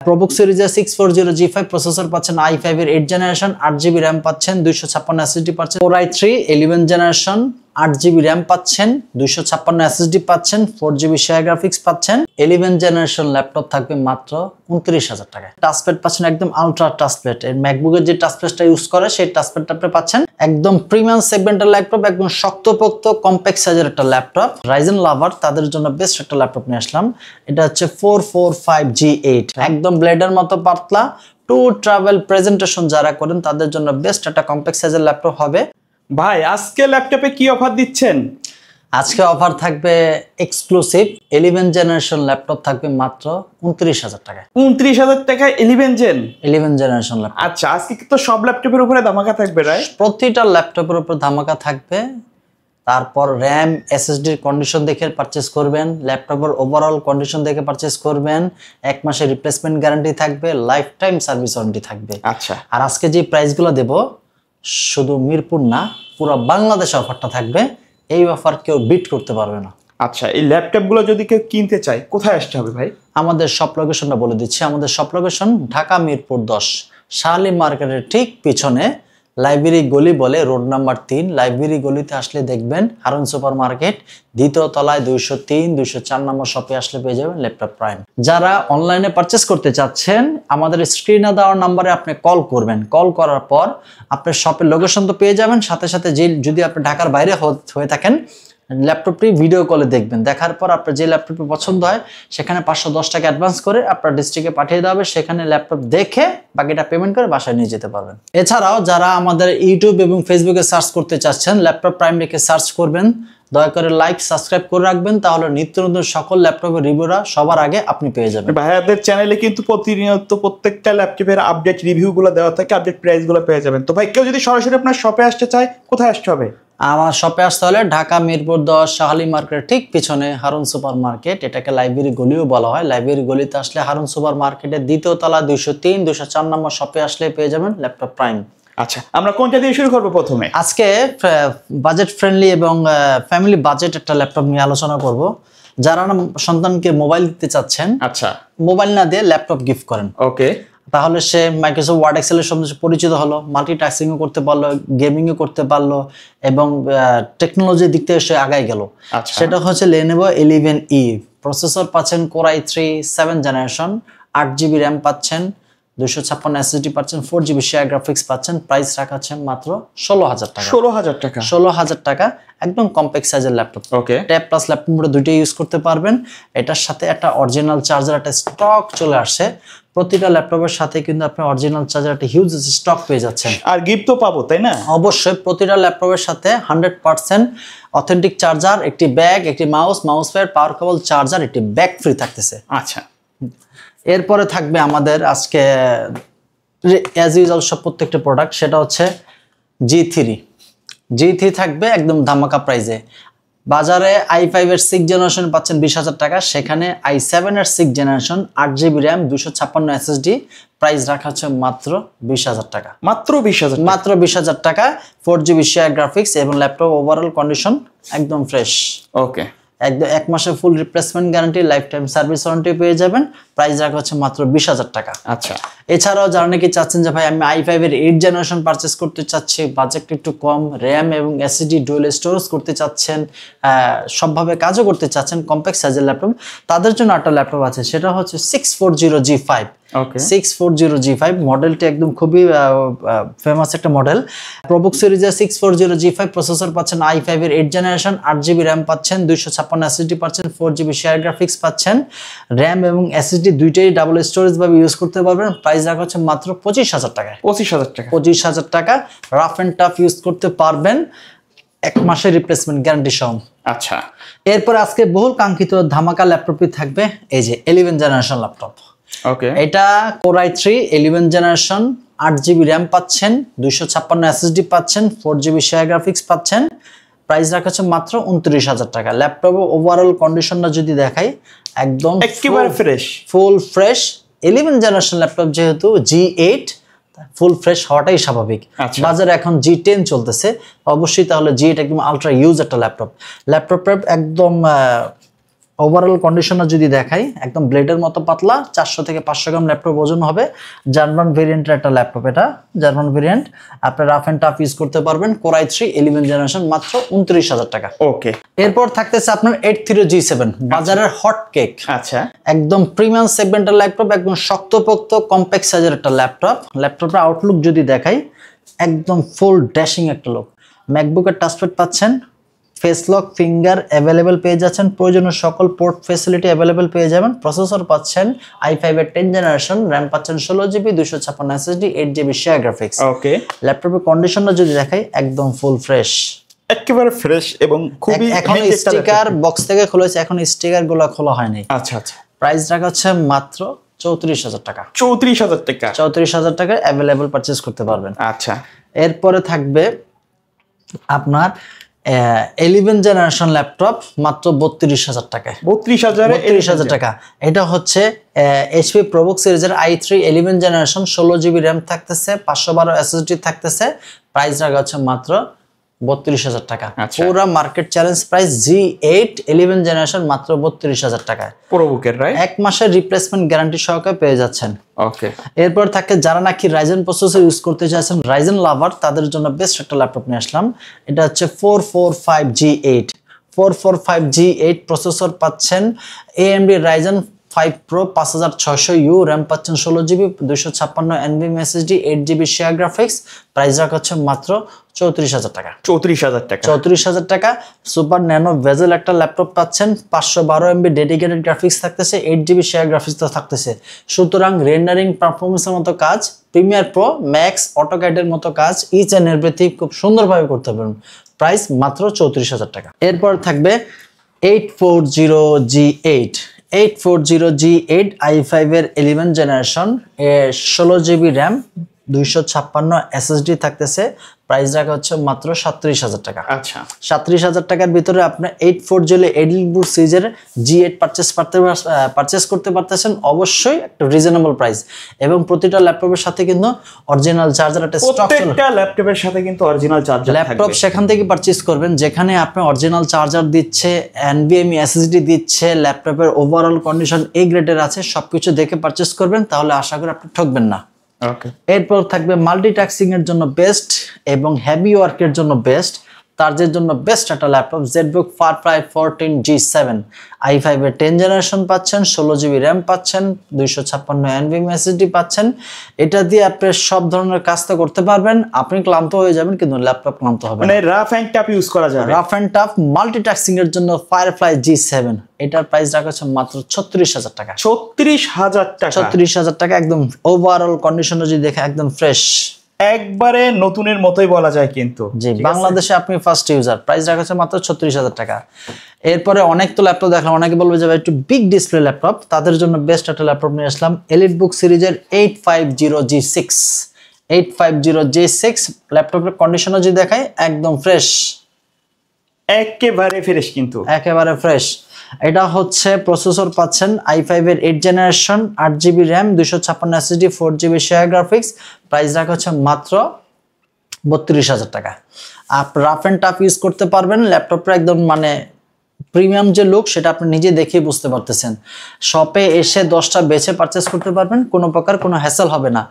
ProBook সিরিজের 640G5 processor পাচ্ছেন i5 এর 8 জেনারেশন, 8GB RAM পাচ্ছেন, 256 SSD পাচ্ছেন, Core i3 11 generation, 8GB RAM পাচ্ছেন, 256 SSD পাচ্ছেন, 4GB শেয়ার গ্রাফিক্স পাচ্ছেন। 11 জেনারেশন ল্যাপটপ থাকবে মাত্র 29,000 টাকায়। টাচপ্যাড পাচ্ছেন একদম আলট্রা টাচপ্যাড, এর ম্যাকবুকের যে টাচপ্যাডটা ইউজ করে সেই টাচপ্যাডটা আপনি পাচ্ছেন। একদম প্রিমিয়াম সেগমেন্টের ল্যাপটপ, একদম শক্তপোক্ত কম্প্যাক্ট সাইজের একটা ল্যাপটপ। রাইজেন লাভার তাদের জন্য বেস্ট একটা ল্যাপটপ নিয়ে আসলাম। এটা হচ্ছে 445G8, একদম ব্লেডের মতো পাতলা। টু ট্রাভেল প্রেজেন্টেশন যারা করেন তাদের জন্য বেস্ট একটা কম্প্যাক্ট সাইজের ল্যাপটপ হবে। ভাই আজকে ল্যাপটপে কি অফার দিচ্ছেন? আজকে অফার থাকবে এক্সক্লুসিভ 11 জেনারেশন ল্যাপটপ থাকবে মাত্র 29,000 টাকায়। 29,000 টাকায় 11 জেনারেশন ল্যাপটপ। আচ্ছা, আজকে তো সব ল্যাপটপের উপরে ধামাকা থাকবে, রাইট? প্রতিটা ল্যাপটপের উপর ধামাকা থাকবে। তারপর র্যাম এসএসডি কন্ডিশন দেখে পারচেজ করবেন, ল্যাপটপের ওভারঅল কন্ডিশন দেখে পারচেজ করবেন। 1 মাসের রিপ্লেসমেন্ট গ্যারান্টি থাকবে, লাইফ টাইম সার্ভিস ওয়ারেন্টি থাকবে। আচ্ছা, আর আজকে যে প্রাইসগুলো দেব শুধু মিরপুর না, পুরো বাংলাদেশে অফারটা থাকবে। এই অফার কেউ বিট করতে পারবে না। আচ্ছা, এই ল্যাপটপগুলো যদি কেউ কিনতে চায় কোথায় আসতে হবে ভাই? আমাদের শপ লোকেশনটা বলে দিচ্ছি। আমাদের শপ লোকেশন ঢাকা মিরপুর 10, শাহালি মার্কেটের ঠিক পিছনে লাইব্রেরি গলি বলে, রোড নাম্বার 3। লাইব্রেরি গলিতে আসলে দেখবেন হারুন সুপার মার্কেট, দ্বিতীয় তলায় 203, 204 নম্বর শপে আসলে পেয়ে যাবেন ল্যাপটপ প্রাইম। যারা অনলাইনে পারচেস করতে চাচ্ছেন আমাদের স্ক্রিনে দেওয়ার নাম্বারে আপনি কল করবেন। কল করার পর আপনার শপের লোকেশন তো পেয়ে যাবেন, সাথে সাথে যদি আপনি ঢাকার বাইরে হয়ে থাকেন ল্যাপটপটি ভিডিও কলে দেখবেন। দেখার পর আপনার যে ল্যাপটপটি পছন্দ হয় সেখানে 510 টাকা অ্যাডভান্স করে আপনার ডিস্ট্রিক্টে পাঠিয়ে দেওয়া হবে। সেখানে ল্যাপটপ দেখে বাকিটা পেমেন্ট করে বাসায় নিয়ে যেতে পারবেন। এছাড়াও যারা আমাদের ইউটিউব এবং ফেসবুকে সার্চ করতে চাচ্ছেন ল্যাপটপ প্রাইম লিখে সার্চ করবেন। দয়া করে লাইক সাবস্ক্রাইব করে রাখবেন, তাহলে নিত্য নতুন সকল ল্যাপটপের রিভিউরা সবার আগে আপনি পেয়ে যাবেন। ভাইয়াদের চ্যানেলে কিন্তু প্রতিনিয়ত প্রত্যেকটা ল্যাপটপের আপডেট রিভিউগুলো দেওয়া থাকে, আপডেট প্রাইসগুলো পেয়ে যাবেন। তো ভাই কেউ যদি সরাসরি আপনার শপে আসতে চায় কোথায় আসতে হবে? আমার শপে আসতে হলে ঢাকা মিরপুর 10 শাহালি মার্কেটের ঠিক পিছনে হারুন সুপার মার্কেট, এটাকে লাইব্রেরি গলিও বলা হয়। লাইব্রেরি গলিতে আসলে হারুন সুপার মার্কেটের দ্বিতীয় তলা 203, 204 নম্বর শপে আসলে পেয়ে যাবেন ল্যাপটপ প্রাইম। আচ্ছা, আমরা কোনটা দিয়ে শুরু করব প্রথমে? আজকে বাজেট ফ্রেন্ডলি এবং ফ্যামিলি বাজেট একটা ল্যাপটপ নিয়ে আলোচনা করব। যারা সন্তানকে মোবাইল দিতে চাচ্ছেন, আচ্ছা, মোবাইল না দিয়ে ল্যাপটপ গিফট করেন, ওকে, তাহলে সে মাইক্রোসফট ওয়ার্ড এক্সেলের সঙ্গে পরিচিত হলো, মাল্টিটাস্কিংও করতে পারলো, গেমিংও করতে পারলো এবং টেকনোলজির দিক থেকে সে আগাই গেল। সেটা হচ্ছে Lenovo 11E। প্রসেসর পাচ্ছেন Core i3 7 generation, 8GB RAM পাচ্ছেন, 256 SSD পাচ্ছেন, 4GB শেয়ার গ্রাফিক্স পাচ্ছেন। প্রাইস রাখা আছে মাত্র 16,000 টাকা। 16,000 টাকা, 16,000 টাকা, একদম কম্প্যাক্ট সাইজের ল্যাপটপ। ওকে, ট্যাব প্লাস ল্যাপটপ মোডে দুইটাই ইউজ করতে পারবেন। এটার সাথে একটা অরিজিনাল চার্জার একটা স্টক চলে আসছে। প্রতিটা ল্যাপটপের সাথে কিন্তু আপনি অরিজিনাল চার্জার একটা হিউজ স্টক পেয়ে যাচ্ছেন। আর গিফট তো পাবো, তাই না? অবশ্যই প্রতিটা ল্যাপটপের সাথে 100% অথেন্টিক চার্জার, একটি ব্যাগ, একটি মাউস প্যাড, পাওয়ার কেবল, চার্জার, একটি ব্যাগ ফ্রি থাকতেছে। আচ্ছা, এরপরে থাকবে আমাদের আজকে অ্যাজ ইউজুয়াল সব প্রত্যেকটা প্রোডাক্ট, সেটা হচ্ছে G3 থাকবে একদম ধামাকা প্রাইজে। বাজারে i5 এর 6 জেনারেশন পাচ্ছেন 20,000 টাকা, সেখানে i7 এর 6 generation 8GB RAM 256 SSD price রাখা হচ্ছে মাত্র 20,000 টাকা। মাত্র 20,000, মাত্র 20,000 টাকা। 4GB শেয়ার গ্রাফিক্স এবং ল্যাপটপ ওভারঅল কন্ডিশন একদম ফ্রেশ। ওকে, একদম 1 মাসের ফুল replacement guarantee, life time service warranty পেয়ে যাবেন। প্রাইস রাখা হচ্ছে মাত্র 20,000 টাকা। আচ্ছা, এছাড়াও যারা নাকি চাচ্ছেন যে ভাই আমি i5 এর 8 জেনারেশন পারচেস করতে চাচ্ছি, বাজেট একটু কম, র্যাম এবং এসএসডি ডুয়াল স্টোরেজ করতে চাচ্ছেন, সবভাবে কাজও করতে চাচ্ছেন, কম্প্যাক্ট সাইজের ল্যাপটপ, তাদের জন্য একটা ল্যাপটপ আছে, সেটা হচ্ছে 640G5। ওকে, 640G5 মডেলটি একদম খুবই ফেমাস একটা মডেল। প্রোবুক সিরিজের 640G5 প্রসেসর পাচ্ছেন i5 এর 8 জেনারেশন, 8GB RAM পাচ্ছেন, 256 SSD পাচ্ছেন, 4GB শেয়ার গ্রাফিক্স পাচ্ছেন। র্যাম এবং এসএসডি দুইটাই ডাবল স্টোরেজ ভাবে ইউজ করতে পারবেন। প্রাইস রাখা হচ্ছে মাত্র 25,000 টাকায়। 25,000 টাকা, 25,000 টাকা, রাফ এন্ড টাফ ইউজ করতে পারবেন, 1 মাসের রিপ্লেসমেন্ট গ্যারান্টি সহ। আচ্ছা, এরপর আজকে বহুল কাঙ্ক্ষিত ধামাকা ল্যাপটপই থাকবে এই যে 11 জেনারেশন ল্যাপটপ। ওকে, এটা Core i3 11 generation, 8GB RAM পাচ্ছেন, 256 SSD পাচ্ছেন, 4GB শেয়ার গ্রাফিক্স পাচ্ছেন। প্রাইস রাখা হচ্ছে মাত্র 29,000 টাকা। ল্যাপটপের ওভারঅল কন্ডিশনটা যদি দেখাই একদম একেবারে fresh, full fresh. 11 generation laptop যেহেতু G8 ফুল ফ্রেশ হওয়াটাই স্বাভাবিক। বাজারে এখন G10 চলতেছে, অবশ্যই তাহলে G8 একদম আলট্রা ইউজ একটা ল্যাপটপ। ল্যাপটপটা একদম ওভারঅল কন্ডিশনার যদি দেখাই একদম ব্লেডের মতো পাতলা, 400 থেকে 500 গ্রাম ল্যাপটপ ওজন হবে। জার্মান ভেরিয়েন্টের একটা ল্যাপটপ, এটা জার্মান ভেরিয়েন্ট। আপনি রাফ অ্যান্ড টাফ ইউজ করতে পারবেন। Core i3 11 জেনারেশন, মাত্র 29,000 টাকা। ওকে, এরপর থাকতেছে আপনার 830G7, বাজারের হট কেক। আচ্ছা, একদম প্রিমিয়াম সেগমেন্টের ল্যাপটপ, একদম শক্তপোক্ত কম্প্যাক্ট সাইজের একটা ল্যাপটপ। ল্যাপটপের আউটলুক যদি দেখাই একদম ফুল ড্যাশিং একটা লুক। ম্যাকবুকের টাচপ্যাড পাচ্ছেন, ফেস লক, ফিঙ্গার অ্যাভেলেবেল পেয়ে যাচ্ছেন, প্রয়োজনীয় সকল পোর্ট ফ্যাসিলিটি অ্যাভেলেবেল পেয়ে যাবেন। প্রসেসর পাচ্ছেন i5 এর 10 জেনারেশন, র্যাম পাচ্ছেন 16GB, 256 SSD, 8GB share graphics. ওকে, ল্যাপটপের কন্ডিশনটা যদি দেখাই একদম ফুল ফ্রেশ, একেবারে ফ্রেশ এবং খুবই এখন handy একটা স্টিকার laptop। বক্স থেকে খুলেছে, এখন স্টিকার গুলো খোলা হয়নি। আচ্ছা আচ্ছা, প্রাইস রাখা হচ্ছে মাত্র 34,000 টাকা। 34,000 টাকা। 34,000 টাকায় অ্যাভেলেবেল পারচেজ করতে পারবেন। আচ্ছা, এরপরে থাকবে আপনার 11 জেনারেশন ল্যাপটপ, মাত্র 32,000 টাকায়। 32,000 টাকা। এটা হচ্ছে HP ProBook সিরিজের i3 11 জেনারেশন, 16GB র্যাম থাকতেছে, 512 SSD থাকতেছে। প্রাইস রাখা হচ্ছে মাত্র 32,000 টাকা। আচ্ছা। পুরো market challenge price G8 11 generation, মাত্র 32,000 টাকায়। প্রোবুকের, রাইট? 1 মাসের রিপ্লেসমেন্ট গ্যারান্টি সহকারে পেয়ে যাচ্ছেন। ওকে, এরপর থাকে যারা নাকি রাইজেন প্রসেসর ইউজ করতে চাইছেন, রাইজেন লাভার, তাদের জন্য বেস্ট একটা ল্যাপটপ নিয়ে আসলাম। এটা হচ্ছে 445G8। 445G8 প্রসেসর পাচ্ছেন, AMD Ryzen 5 Pro 5600U, RAM পাচ্ছেন 16GB, 256 NVMe SSD, 8GB share graphics. Price রাখা হচ্ছে মাত্র 34,000 টাকা। 34,000 টাকা। 34,000 টাকা। সুপার ন্যানো ভেজেল একটা ল্যাপটপ পাচ্ছেন, 512 MB ডেডিকেটেড গ্রাফিক্স থাকতেছে, 8GB শেয়ার গ্রাফিক্স তো থাকতেছে। সুতরাং রেন্ডারিং পারফরমেন্সের মতো কাজ, প্রিমিয়ার প্রো, ম্যাক্স, অটোক্যাডের মতো কাজ, ইচ অ্যান্ড এভরিথিং খুব সুন্দরভাবে করতে পারবেন। প্রাইস মাত্র 34,000 টাকা। এরপর থাকবে 840G8। 840G8 i5 এর 11 জেনারেশন, 16GB র্যাম, 256 SSD থাকতেছে। প্রাইস রাখা হচ্ছে মাত্র 37,000 টাকা। আচ্ছা, 37,000 টাকার ভিতরে আপনি 840 এডিটবুক সিরিজের G8 পারচেস করতে পারতেছেন। অবশ্যই একটা রিজনেবল প্রাইস, এবং প্রতিটা ল্যাপটপের সাথে কিন্তু অরিজিনাল চার্জার একটা স্টক চলে। প্রত্যেকটা ল্যাপটপের সাথে কিন্তু অরিজিনাল চার্জার থাকবে। ল্যাপটপ সেখান থেকে পারচেস করবেন যেখানে আপনি অরিজিনাল চার্জার দিচ্ছে, NVMe SSD দিচ্ছে, ল্যাপটপের ওভারঅল কন্ডিশন A গ্রেডের আছে, সবকিছু দেখে পারচেস করবেন, তাহলে আশা করি আপনি ঠকবেন না। ওকে, এরপর থাকবে মাল্টিটাস্কিং এর জন্য বেস্ট এবং হেভি ওয়ার্কের জন্য বেস্ট, তার জন্য বেস্ট একটা laptop ZBook Far-Cry 14G7। i5 এর 10 জেনারেশন পাচ্ছেন, 16GB র্যাম পাচ্ছেন, 256 NVMe SSD পাচ্ছেন। এটা দিয়ে আপনি সব ধরনের কাজ তো করতে পারবেন। আপনি ক্লান্ত হয়ে যাবেন কিন্তু ল্যাপটপ ক্লান্ত হবে না। মানে রাফ এন্ড টাফ ইউজ করা যাবে। রাফ এন্ড টাফ মাল্টিটাস্কিং এর জন্য Firefly G7। এটার প্রাইস রাখা হচ্ছে মাত্র 36,000 টাকা। 36,000 টাকা। 36,000 টাকা। একদম ওভারঅল কন্ডিশন যদি দেখে একদম ফ্রেশ, একবারে নতুনের মতোই বলা যায় কিন্তু। জি, বাংলাদেশে আপনি ফার্স্ট ইউজার। প্রাইস রাখা হচ্ছে মাত্র 36,000 টাকা। এরপরে অনেক তো ল্যাপটপ দেখলাম, অনেকে বলবে যে ভাই একটু বিগ ডিসপ্লে ল্যাপটপ, তাদের জন্য বেস্ট একটা ল্যাপটপ নিয়ে আসলাম। এলিটবুক সিরিজের 850G6। 850G6 ল্যাপটপের কন্ডিশনও যদি দেখাই একদম ফ্রেশ, একেবারে ফ্রেশ কিন্তু। একেবারে ফ্রেশ। এটা হচ্ছে প্রসেসর পাচ্ছেন i5 এর 8 generation, 8GB RAM, 256 SSD, 4GB share graphics. Price রাখা হচ্ছে মাত্র 32,000 টাকা। আপনি রাফ এন্ড টাফ ইউজ করতে পারবেন। ল্যাপটপটা একদম মানে প্রিমিয়াম যে লুক সেটা আপনি নিজে দেখে বুঝতে পারতেছেন। শপে এসে 10টা বেছে পারচেস করতে পারবেন, কোনো প্রকার কোনো হ্যাসেল হবে না।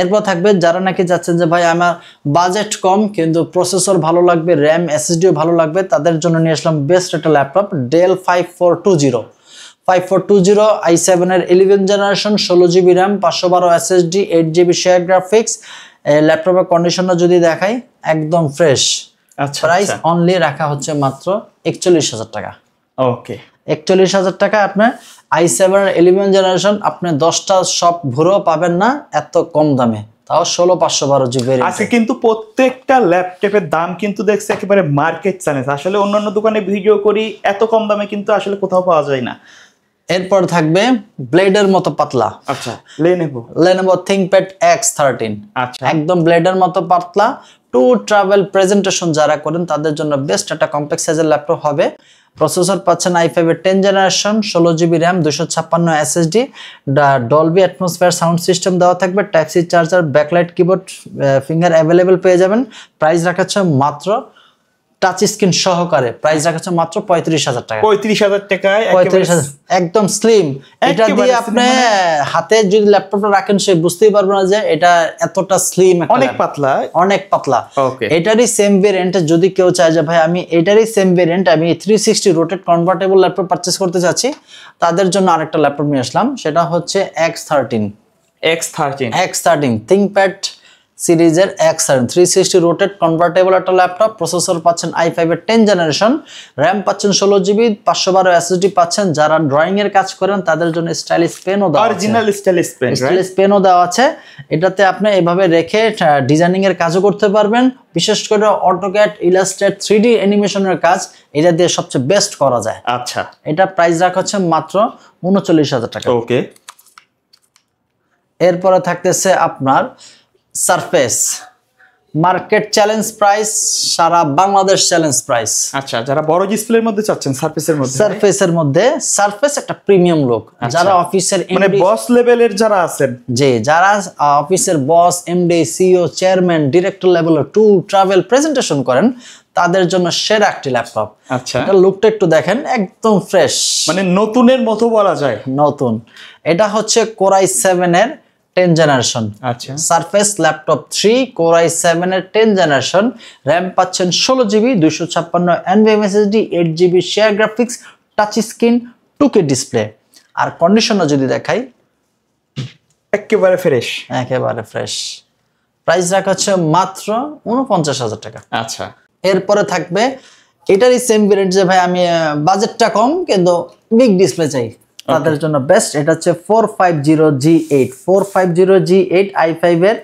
এরপর থাকবে যারা নাকি যাচ্ছেন যে ভাই আমার বাজেট কম কিন্তু প্রসেসর ভালো লাগবে, র্যাম SSDও ভালো লাগবে, তাদের জন্য নিয়ে আসলাম বেস্ট একটা ল্যাপটপ, ডেল 5420। 5420 i7 এর 11 generation, 16GB RAM, 512 SSD, 8GB share graphics. ল্যাপটপের কন্ডিশনটা যদি দেখাই একদম ফ্রেশ। আচ্ছা, প্রাইস অনলি রাখা হচ্ছে মাত্র 41,000 টাকা। ওকে, 41,000 টাকা আপনার i7 11 জেনারেশন, আপনি 10টা শপ ঘুরেও পাবেন না এত কম দামে, তাও 16,512GB। আজকে কিন্তু প্রত্যেকটা ল্যাপটপের দাম কিন্তু দেখছে একেবারে মার্কেট চ্যালেঞ্জ। আসলে অন্যান্য দোকানে ভিডিও করি, এত কম দামে কিন্তু আসলে কোথাও পাওয়া যায় না। এরপর থাকবে ব্লেডের মতো পাতলা, আচ্ছা, Lenovo ThinkPad X13। আচ্ছা, একদম ব্লেডের মতো পাতলা, টু ট্রাভেল প্রেজেন্টেশন যারা করেন তাদের জন্য বেস্ট একটা কম্প্যাক্ট সাইজের ল্যাপটপ হবে। প্রসেসর পাচ্ছেন i5 এর 10 generation, 16GB RAM, 256 SSD, Dolby atmosphere sound system দেওয়া থাকবে, type C charger, backlight keyboard, finger available পেয়ে যাবেন। প্রাইস রাখাচ্ছে মাত্র টাচ স্ক্রিন সহকারে, প্রাইস রাখা হচ্ছে মাত্র 35,000 টাকা। 35,000 টাকায় 35,000 একদম স্লিম। এটা দিয়ে আপনি হাতে যদি ল্যাপটপটা রাখেন সে বুঝতেই পারবে না যে এটা এতটা স্লিম, অনেক পাতলা, অনেক পাতলা। ওকে, এটারই সেম ভেরিয়েন্ট যদি কেউ চায় যে ভাই আমি এটারই সেম ভেরিয়েন্ট আমি 360 রোটেট কনভার্টেবল ল্যাপটপ পারচেজ করতে চাচ্ছি, তাদের জন্য আরেকটা ল্যাপটপ নিয়ে আসলাম, সেটা হচ্ছে X13 ThinkPad সিরিজের X13 360 রোটেট কনভার্টেবল একটা ল্যাপটপ। প্রসেসর পাচ্ছেন i5 এর 10 জেনারেশন, র্যাম পাচ্ছেন 16GB, 512 SSD পাচ্ছেন। যারা ড্রয়িং এর কাজ করেন তাদের জন্য স্টাইলিশ পেনও দেওয়া আছে, অরিজিনাল স্টাইলিশ পেনও দেওয়া আছে। এটাতে আপনি এভাবে রেখে ডিজাইনিং এর কাজও করতে পারবেন, বিশেষ করে অটোক্যাড, ইলাস্ট্রেট, 3D অ্যানিমেশনের কাজ এটা দিয়ে সবচেয়ে বেস্ট করা যায়। আচ্ছা, এটা প্রাইস রাখা হচ্ছে মাত্র 39,000 টাকা। ওকে, এরপরে থাকতেছে আপনার সারফেস, মার্কেট চ্যালেঞ্জ প্রাইস, সারা বাংলাদেশ চ্যালেঞ্জ প্রাইস। আচ্ছা, যারা বড় ডিসপ্লের মধ্যে চাচ্ছেন সারফেসের মধ্যে সারফেস একটা প্রিমিয়াম লুক, যারা অফিসের মানে বস লেভেলের যারা আছেন, যে যারা অফিসের বস, এমডি, সিইও, চেয়ারম্যান, ডিরেক্টর লেভেলের ট্যুর ট্রাভেল প্রেজেন্টেশন করেন তাদের জন্য সেরা একটি ল্যাপটপ। আচ্ছা, এটা লুকটা একটু দেখেন, একদম ফ্রেশ, মানে নতুনের মতো বলা যায়, নতুন। এটা হচ্ছে Core i7 এর 10 জেনারেশন। আচ্ছা, সারফেস ল্যাপটপ 3 Core i7 এর 10 জেনারেশন, র্যাম পাচ্ছেন 16GB, 256 NVMe SSD, 8GB share graphics, touch screen, 2K display. আর কন্ডিশনও যদি দেখাই একেবারে ফ্রেশ, প্রাইস রাখা হচ্ছে মাত্র 49,000 টাকা। আচ্ছা, এরপরে থাকবে এটারই সেম ভেরিয়েন্ট, যে ভাই আমি বাজেটটা কম কিন্তু বিগ ডিসপ্লে চাই, তাদের জন্য বেস্ট। এটা হচ্ছে 450G8 i5 এর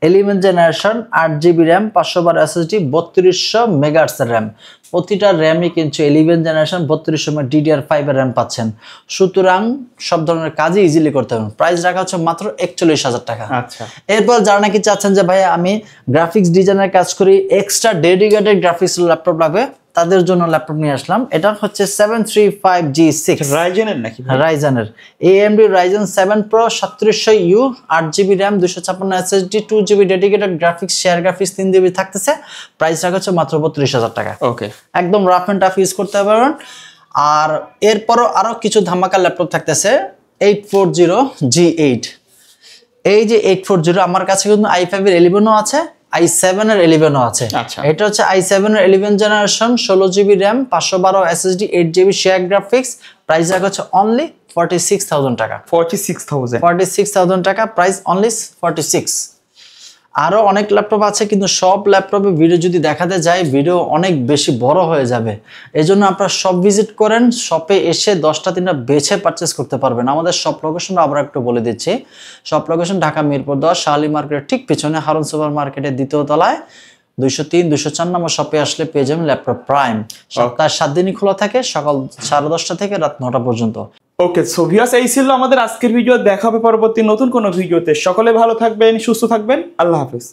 11 generation, 8GB RAM, 512 SSD, 3200 MHz RAM. প্রতিটা র্যামই কিন্তু 11 জেনারেশন 3200 DDR5 এর র্যাম পাচ্ছেন, সুতরাং সব ধরনের কাজই ইজিলি করতে পারবেন। প্রাইস রাখা হচ্ছে মাত্র 41,000 টাকা। আচ্ছা, এরপর যারা নাকি চাচ্ছেন যে ভাই আমি গ্রাফিক্স ডিজাইনের কাজ করি, এক্সট্রা ডেডিকেটেড গ্রাফিক্স ল্যাপটপ লাগবে, তাদের জন্য ল্যাপটপ নিয়ে আসলাম। এটা হচ্ছে 735G6 রাইজেনের নাকি রাইজেনের AMD Ryzen 7 Pro 3700U, 8GB RAM, 256 SSD, 2GB dedicated graphics, share graphics 3GB থাকতেছে। প্রাইস রাখা হচ্ছে মাত্র 32,000 টাকা। ওকে, একদম রাফ এন্ড টাফ ইউজ করতে পারবেন। আর এরপরও আরো কিছু ধামাকা ল্যাপটপ থাকতেছে 840G8। এই যে 840 আমার কাছে কিন্তু i5 এর 11ও আছে, i7 এর 11ও আছে। এটা হচ্ছে i7 এর 11 generation, 16GB RAM, 512 SSD, 8GB share graphics. Price রাখা হচ্ছে অনলি 46,000 টাকা। 46,000 টাকা প্রাইস, অনলি 46। আরো অনেক ল্যাপটপ আছে, কিন্তু সব ল্যাপটপে ভিডিও যদি দেখাতে যাই ভিডিও অনেক বেশি বড় হয়ে যাবে। এই জন্য আপনারা সব ভিজিট করেন, শপে এসে 10টা 3টা বেছে পারচেস করতে পারবেন। আমাদের শপ লোকেশনটা আমরা একটু বলে দিচ্ছি। শপ লোকেশন ঢাকা মিরপুর 10 শাহালি মার্কেটের ঠিক পিছনে, হারুন সুপার মার্কেটের 2য় তলায় 203 204 নম্বর শপে আসলে পেয়ে যাবেন ল্যাপটপ প্রাইম। সপ্তাহে 7 দিনই খোলা থাকে, সকাল 10:30 থেকে রাত 9টা পর্যন্ত। ওকে, সো ভিউয়ার্স, এই ছিল আমাদের আজকের ভিডিও। দেখা হবে পরবর্তী নতুন কোনো ভিডিওতে। সকলে ভালো থাকবেন, সুস্থ থাকবেন, আল্লাহ হাফেজ।